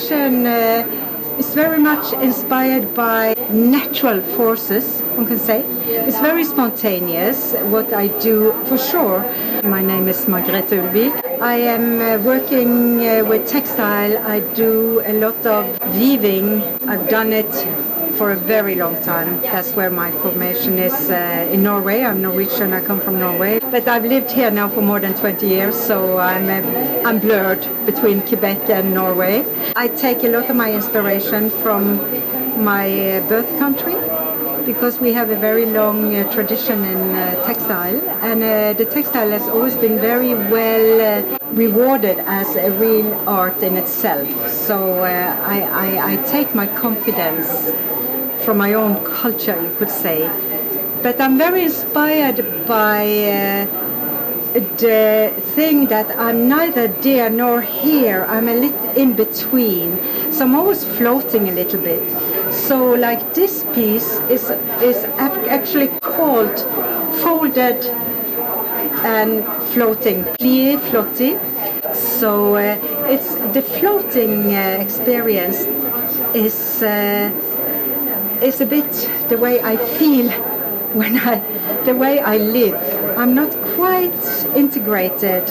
fashion is very much inspired by natural forces, one can say. It's very spontaneous, what I do for sure. My name is Margrethe Ulvik. I am working with textile. I do a lot of weaving. I've done it for a very long time. That's where my formation is in Norway. I'm Norwegian, I come from Norway. But I've lived here now for more than 20 years, so I'm blurred between Quebec and Norway. I take a lot of my inspiration from my birth country, because we have a very long tradition in textile, and the textile has always been very well rewarded as a real art in itself. So I take my confidence from my own culture, you could say. But I'm very inspired by the thing that I'm neither there nor here. I'm a little in between. So I'm always floating a little bit. So like this piece is actually called folded and floating, plié flotti. So it's the floating experience is a bit the way I feel the way I live. I'm not quite integrated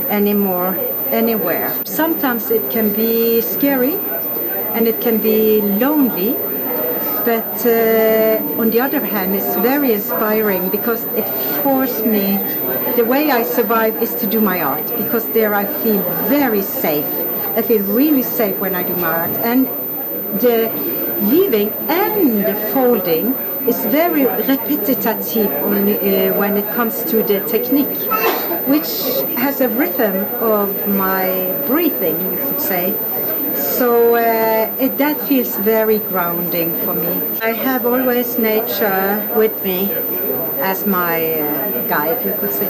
anymore anywhere. Sometimes it can be scary and it can be lonely, but on the other hand it's very inspiring, because it forced me, the way I survive is to do my art, because there I feel very safe. I feel really safe when I do my art, and the weaving and the folding is very repetitive when it comes to the technique, which has a rhythm of my breathing, you could say. So that feels very grounding for me. I have always nature with me as my guide, you could say.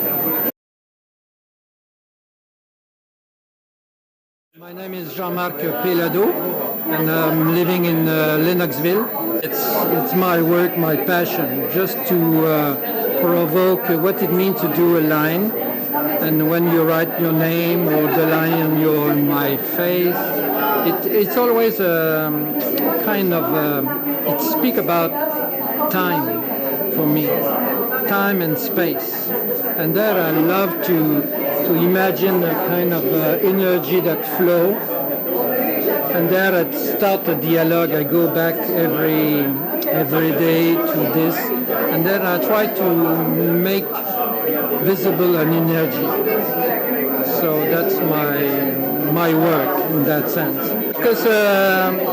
My name is Jean-Marc Pelado, and I'm living in Lennoxville. It's my work, my passion, just to provoke what it means to do a line. And when you write your name or the line on my face, it's always kind of, it speaks about time for me, time and space. And there I love to imagine a kind of energy that flow. And there at start a dialogue, I go back every day to this, and then I try to make visible an energy. So that's my work in that sense. Because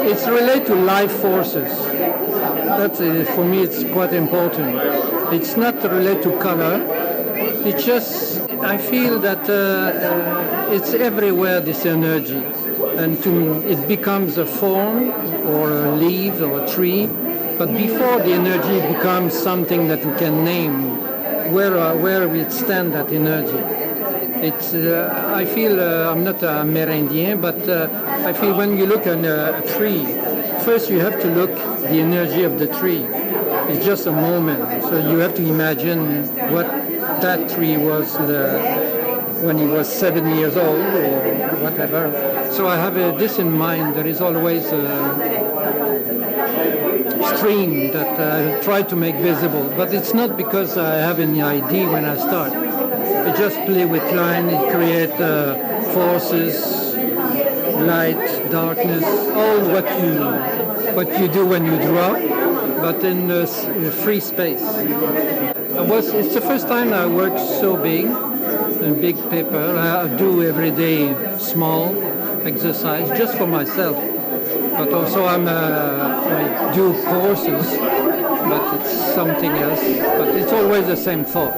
it's related to life forces. That's for me it's quite important. It's not related to color. It's just I feel that it's everywhere, this energy. And it becomes a form or a leaf or a tree, but before the energy becomes something that we can name, where we stand that energy. It's I feel I'm not a Amérindien, but I feel when you look at a tree, first you have to look the energy of the tree. It's just a moment, so you have to imagine what that tree was when he was 7 years old or whatever. So I have this in mind. There is always a stream that I try to make visible, but it's not because I have any idea when I start. I just play with line, it create forces, light, darkness, all what you do when you draw, but in free space. It's the first time I work so big, in big paper. I do every day small exercise just for myself. But also I do courses, but it's something else. But it's always the same thought.